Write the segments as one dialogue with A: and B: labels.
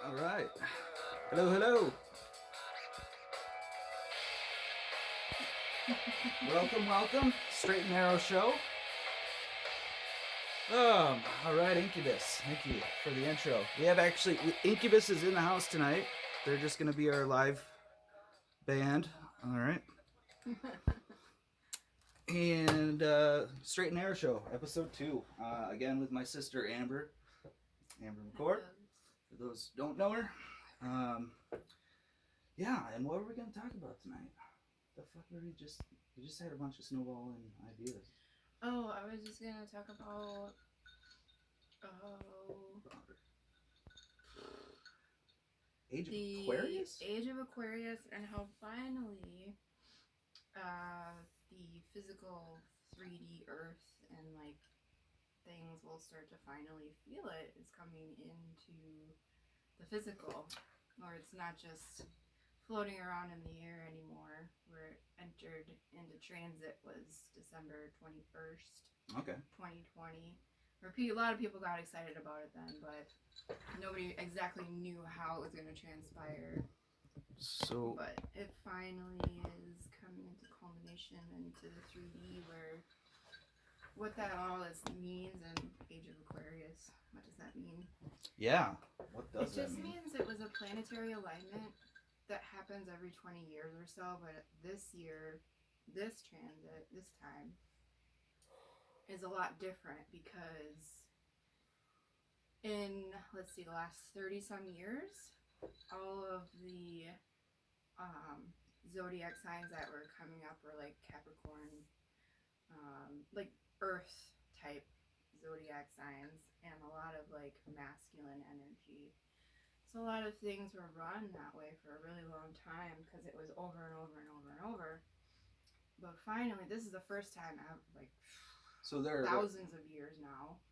A: All right. Hello, hello. Welcome, welcome. Straight and Narrow Show. All right, Incubus. Thank you for the intro. We have Incubus is in the house tonight. They're just going to be our live band. All right. And Straight and Narrow Show, episode 2. Again with my sister Amber Mccord. For those who don't know her. Yeah, and what are we going to talk about tonight? The fuck were we just had a bunch of snowballing ideas.
B: Oh, I was just gonna talk about
A: Age of Aquarius?
B: Age of Aquarius and how finally the physical 3D Earth and like things will start to finally feel it is coming into the physical, or it's not just floating around in the air anymore. Where it entered into transit was December 21st,
A: Okay.
B: 2020. A lot of people got excited about it then, but nobody exactly knew how it was going to transpire.
A: So,
B: but it finally is coming into culmination into the 3D, where what that all means in Age of Aquarius. What does that mean?
A: Yeah. What does that mean?
B: It just means it was a planetary alignment that happens every 20 years or so, but this year, this transit, this time, is a lot different because in, let's see, the last 30 some years, all of the zodiac signs that were coming up were like Capricorn, like Earth type zodiac signs, and a lot of like masculine energy. So a lot of things were run that way for a really long time because it was over and over and over and over. But finally, this is the first time I've like thousands of years now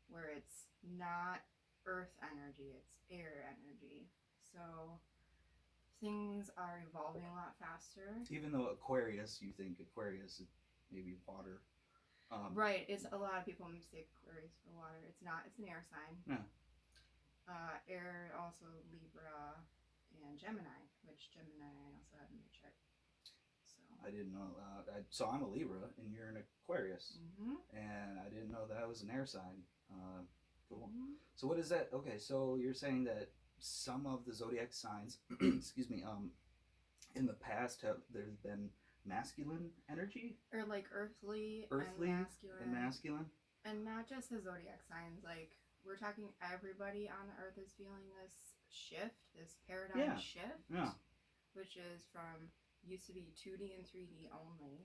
B: where it's not earth energy, it's air energy. So things are evolving a lot faster.
A: Even though Aquarius, you think Aquarius is maybe water.
B: Right, it's a lot of people mistake Aquarius for water. It's not, it's an air sign.
A: Yeah.
B: Air, also Libra and Gemini, which Gemini I also have in my chart. So
A: I didn't know that. So I'm a Libra and you're an Aquarius.
B: Mm-hmm.
A: And I didn't know that was an air sign. Cool.
B: Mm-hmm.
A: So what is that? Okay, so you're saying that some of the zodiac signs, excuse me, in the past there's been masculine energy?
B: Or like earthly
A: and masculine?
B: And not just the zodiac signs, like we're talking everybody on the earth is feeling this shift, this paradigm shift.
A: Yeah.
B: Which is from used to be 2D and 3D only.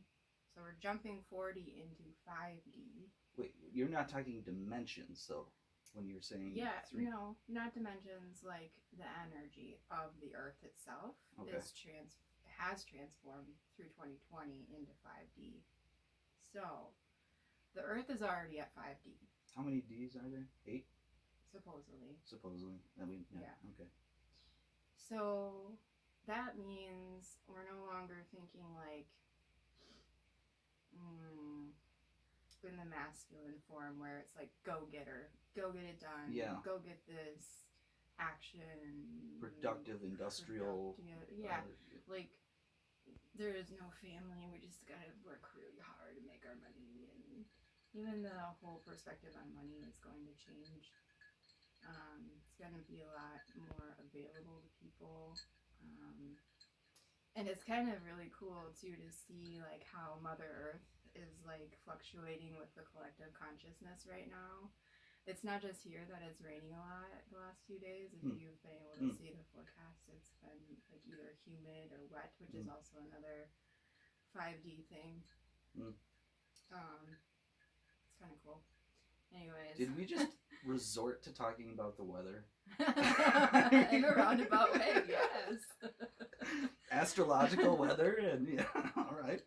B: So we're jumping 4D into 5D.
A: Wait, you're not talking dimensions though when you're saying
B: no, not dimensions, like the energy of the earth itself has transformed through 2020 into 5D. So the earth is already at 5D.
A: How many Ds are there? 8?
B: Supposedly.
A: I mean, yeah. Okay.
B: So that means we're no longer thinking like in the masculine form where it's like go getter, go get it done, go get this action,
A: productive industrial,
B: like there is no family, we just gotta work really hard to make our money, and even the whole perspective on money is going to change. It's going to be a lot more available to people. And it's kind of really cool too to see like how Mother Earth is like fluctuating with the collective consciousness right now. It's not just here that it's raining a lot the last few days. If you've been able to see the forecast, it's been like either humid or wet, which is also another 5D thing. It's kind of cool. Anyways.
A: Did we just resort to talking about the weather?
B: In a roundabout way, yes.
A: Astrological weather, and yeah, all right.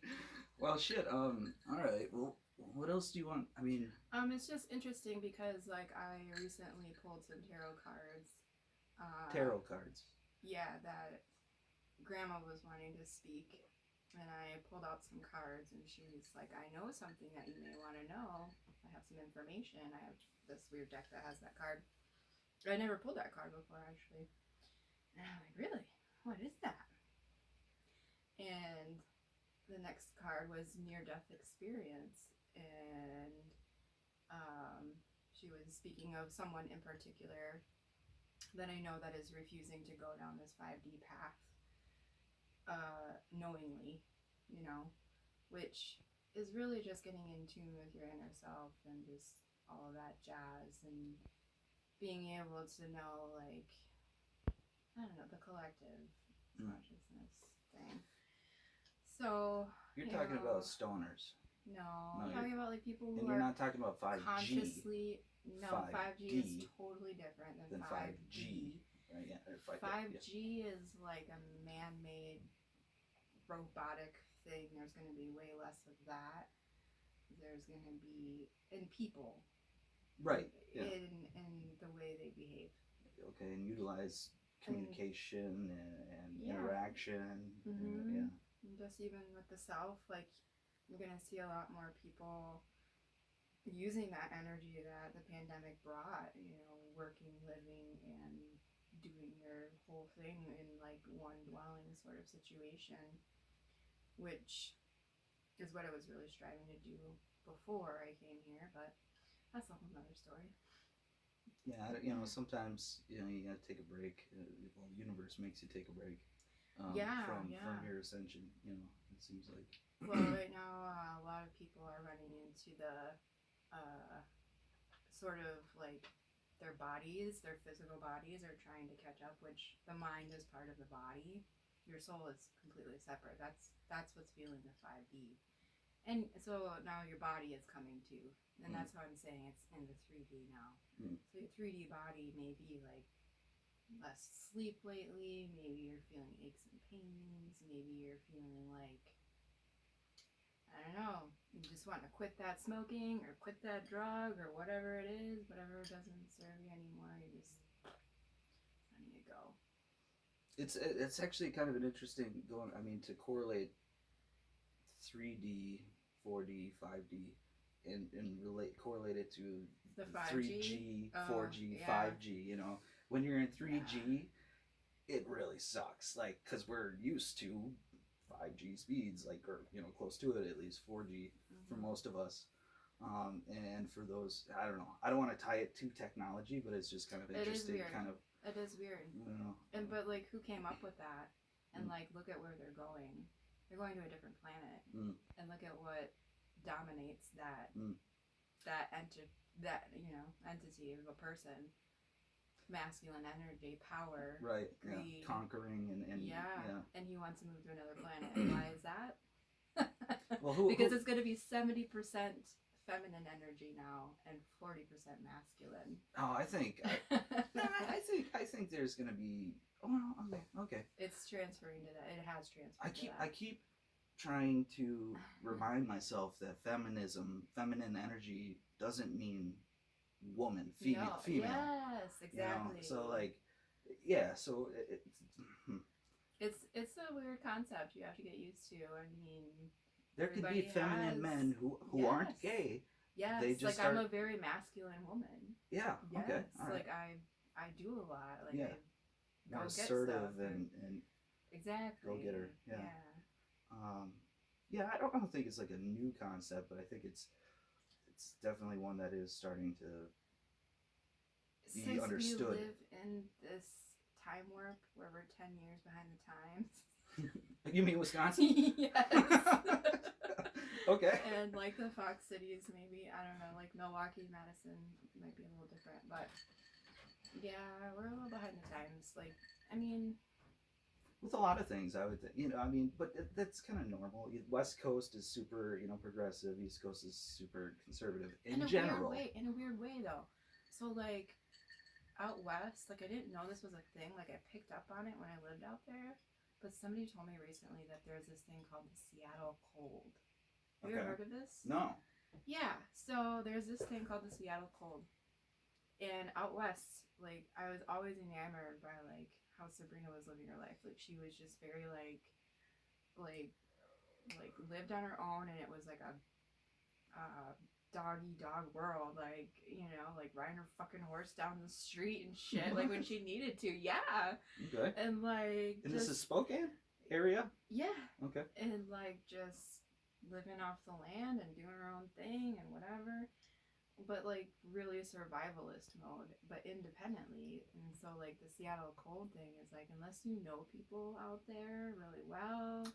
A: Well, shit. All right. Well, what else do you want? I mean,
B: it's just interesting because like I recently pulled some tarot cards.
A: Tarot cards.
B: Yeah, that Grandma was wanting to speak. And I pulled out some cards, and she was like, I know something that you may want to know. I have some information. I have this weird deck that has that card. I never pulled that card before, actually. And I'm like, really? What is that? And the next card was near-death experience. And she was speaking of someone in particular that I know that is refusing to go down this 5D path knowingly, you know, which is really just getting in tune with your inner self and just all of that jazz and being able to know, like, I don't know, the collective consciousness thing. So
A: You're talking about stoners.
B: No, I'm talking about like people who
A: and you're not talking about 5G.
B: Consciously, no, 5G is
A: 5D
B: totally different than
A: 5G. Right? Yeah,
B: 5G is like a man-made robotic thing. There's going to be way less of that. There's going to be in people,
A: right? Yeah.
B: In the way they behave.
A: Okay, and utilize communication and interaction. And
B: just even with the self, like you're going to see a lot more people using that energy that the pandemic brought, you know, working, living, and doing their whole thing in like one dwelling sort of situation, which is what I was really striving to do before I came here, but that's a whole nother story.
A: Yeah, you know, sometimes, you know, you gotta take a break. Well, the universe makes you take a break from your ascension, you know, it seems like.
B: Well, right now, a lot of people are running into the sort of like their bodies, their physical bodies are trying to catch up, which the mind is part of the body. Your soul is completely separate. That's what's feeling the 5D. And so now your body is coming too. And that's how I'm saying it's in the 3D now. So your 3D body may be like less sleep lately. Maybe you're feeling aches and pains. Maybe you're feeling like, I don't know, you just want to quit that smoking or quit that drug or whatever it is, whatever doesn't serve you anymore, you just letting it go.
A: It's actually kind of an interesting to correlate 3D, 4D, 5D and correlate it to
B: the 5G?
A: 3G, 4G, 5G, you know. When you're in 3G, it really sucks, like, because we're used to 5G speeds, like, or, you know, close to it, at least 4G for most of us. And for those, I don't know, I don't want to tie it to technology, but it's just kind of interesting.
B: It is weird.
A: You know,
B: but like, who came up with that? And like, look at where they're going. They're going to a different planet. And look at what dominates that entity of a person. Masculine energy, power,
A: right?
B: greed,
A: conquering, and
B: and he wants to move to another planet. And why is that?
A: Well,
B: because it's going to be 70% feminine energy now and 40% masculine.
A: Oh, I think there's going to be. Oh, okay.
B: It's transferring to that. It has transferred.
A: I keep trying to remind myself that feminine energy doesn't mean woman, female.
B: Yes, exactly.
A: You know? So like, so
B: it's a weird concept you have to get used to. I mean,
A: there could be feminine men who aren't gay.
B: Yes,
A: they just
B: I'm a very masculine woman.
A: Yeah.
B: Yes,
A: okay. All right.
B: Like I do a lot. Like
A: more assertive and
B: exactly.
A: Go getter. Yeah. I don't think it's like a new concept, but I think it's definitely one that is starting to be understood.
B: We live in this time warp where we're 10 years behind the times.
A: You mean Wisconsin?
B: Yes.
A: Okay.
B: And like the Fox cities, maybe, I don't know, like Milwaukee, Madison might be a little different, but yeah, we're a little behind the times. Like, I mean,
A: with a lot of things, I would think, but that's kind of normal. West Coast is super, progressive. East Coast is super conservative in general.
B: In a weird way, though. So, like, out west, like, I didn't know this was a thing. Like, I picked up on it when I lived out there. But somebody told me recently that there's this thing called the Seattle Cold. Have you ever heard of this?
A: No.
B: Yeah. So, there's this thing called the Seattle Cold. And out west, like, I was always enamored by, like, how Sabrina was living her life. Like, she was just very, like lived on her own, and it was like a dog world, like, you know, like riding her fucking horse down the street and shit, like when she needed to. Yeah.
A: Okay.
B: And like,
A: and this is Spokane area?
B: Yeah.
A: Okay.
B: And like just living off the land and doing her own thing and whatever. But like really survivalist mode, but independently. And so like the Seattle cold thing is like, unless you know people out there really well,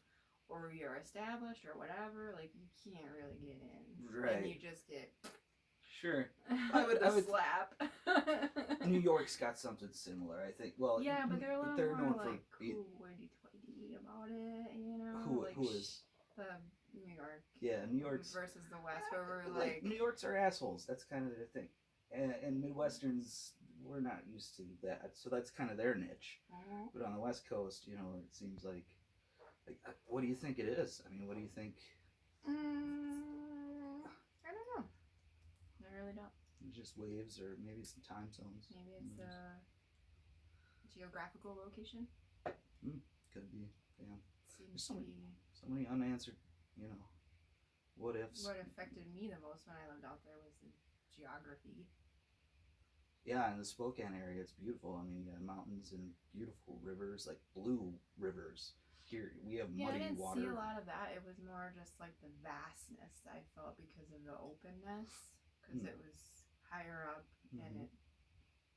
B: or you're established or whatever, like you can't really get in.
A: Right.
B: And you just get
A: Sure.
B: I would slap.
A: New York's got something similar, I think. Well,
B: yeah, but they're a little
A: they're
B: more
A: known
B: like
A: for
B: hoity-toity about it, you know.
A: who is
B: the New York?
A: Yeah, New York's
B: versus the West, where we're
A: like New York's are assholes. That's kind of their thing, and Midwesterns, we're not used to that, so that's kind of their niche. But on the West Coast, you know, it seems like what do you think it is? I mean, what do you think?
B: I don't know. I really don't.
A: Just waves, or maybe some time zones.
B: Maybe it's a geographical location.
A: Could be. Yeah.
B: Seems
A: so
B: to be
A: many unanswered, you know, what ifs.
B: What affected me the most when I lived out there was the geography.
A: Yeah, in the Spokane area, it's beautiful. I mean, you got mountains and beautiful rivers, like blue rivers. Here we have muddy water.
B: Yeah, I didn't see a lot of that. It was more just like the vastness I felt because of the openness, because it was higher up, and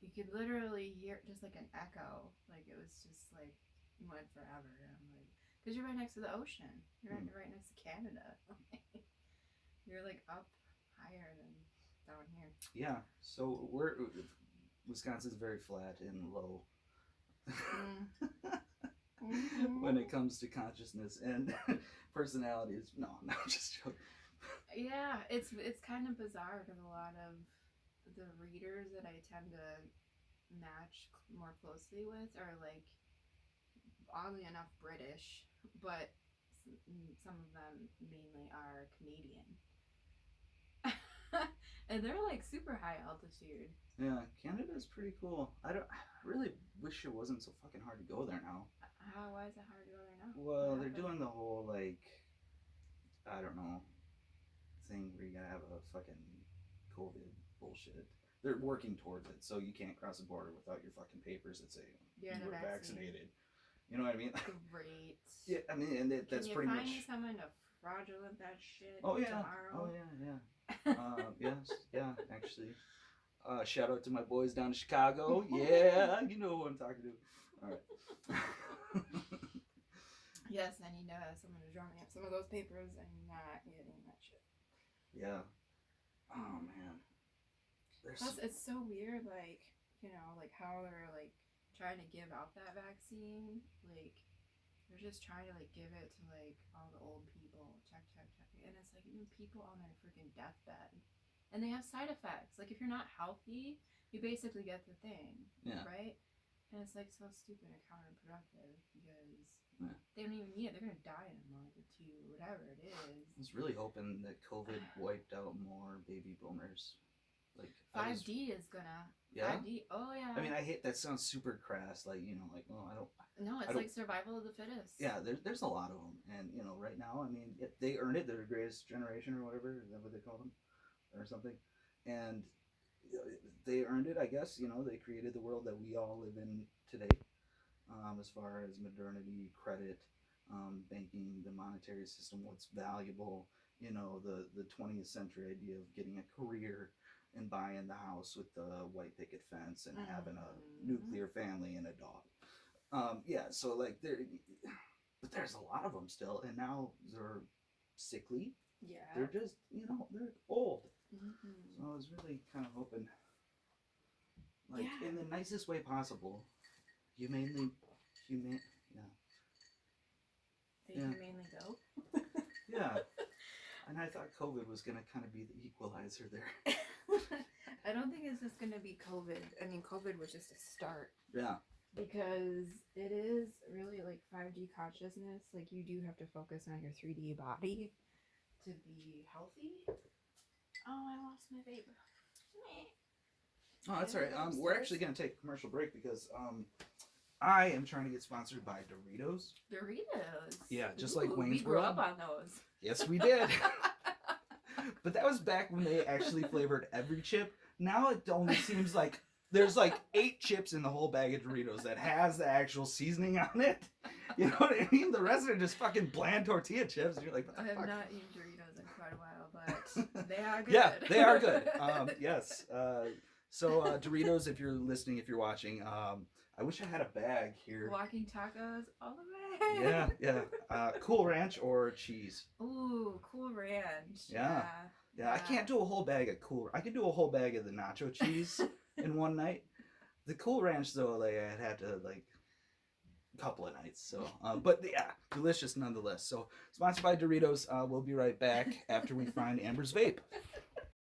B: you could literally hear just like an echo. Like it was just like you went forever, and I'm like, because you're right next to the ocean. You're right next to Canada. You're like up higher than down here.
A: Yeah, so Wisconsin's very flat and low. When it comes to consciousness and personalities. No, I'm not just joking.
B: Yeah, it's kind of bizarre because a lot of the readers that I tend to match more closely with are like, oddly enough, British, but some of them mainly are Canadian. And they're like super high altitude.
A: Yeah, Canada's pretty cool. I really wish it wasn't so fucking hard to go there now.
B: Why is it hard to go there now?
A: Well, they're doing the whole like, I don't know, thing where you gotta have a fucking COVID bullshit. They're working towards it, so you can't cross the border without your fucking papers that say you were vaccinated. You know what I mean?
B: Great.
A: Yeah, I mean, and that's pretty much.
B: Can you find me someone to fraudulent that shit
A: tomorrow? Oh yeah. Yes, yeah, actually. Shout out to my boys down in Chicago. Yeah, you know who I'm talking to. All right.
B: Yes, I need someone to draw me up some of those papers. I'm not getting that shit.
A: Yeah. Oh man.
B: Plus, it's so weird, like, you know, like how they're like trying to give out that vaccine. Like, they're just trying to like give it to like all the old people. Check. And it's like even people on their freaking deathbed. And they have side effects. Like if you're not healthy, you basically get the thing.
A: Yeah.
B: Right? And it's like so stupid and counterproductive because they don't even need it. They're gonna die in a month or two, whatever it is.
A: I was really hoping that COVID wiped out more baby boomers. Like
B: 5D is gonna.
A: Yeah.
B: 5D. Oh yeah.
A: I mean, I hate that sounds super crass. Like, you know, like, oh, I don't.
B: No, it's like survival of the fittest.
A: Yeah, there's a lot of them, and you know, right now, I mean, they earned it. They're the greatest generation or whatever. Is that what they call them, or something? And they earned it, I guess. You know, they created the world that we all live in today, as far as modernity, credit, banking, the monetary system, what's valuable. You know, the 20th century idea of getting a career and buying the house with the white picket fence and having a nuclear family and a dog. Yeah, so like but there's a lot of them still, and now they're sickly. Yeah. They're just, you know, they're old. So I was really kind of hoping, like, in the nicest way possible, humanely,
B: Humanely go?
A: Yeah. And I thought COVID was going to kind of be the equalizer there.
B: I don't think it's just going to be COVID. I mean, COVID was just a start.
A: Yeah.
B: Because it is really like 5D consciousness. Like, you do have to focus on your 3D body to be healthy. Oh, I lost my vape.
A: Oh, that's all right. We're actually going to take a commercial break because I am trying to get sponsored by Doritos.
B: Doritos?
A: Yeah, just like Wayne's
B: We grew up on those.
A: Yes, we did. But that was back when they actually flavored every chip. Now it only seems like there's like 8 chips in the whole bag of Doritos that has the actual seasoning on it. You know what I mean? The rest are just fucking bland tortilla chips. And you're like, what the
B: I have
A: fuck?
B: not eaten Doritos in quite a while, but they are good.
A: Yeah, they are good. Yes. So Doritos, if you're listening, if you're watching, I wish I had a bag here.
B: Walking tacos all the way.
A: Yeah. Cool Ranch or cheese?
B: Ooh, Cool Ranch.
A: Yeah. Yeah, I can't do a whole bag of Cool. I could do a whole bag of the nacho cheese in one night. The Cool Ranch though, like I'd had to like a couple of nights. So, but yeah, delicious nonetheless. So, sponsored by Doritos. We'll be right back after we find Amber's vape.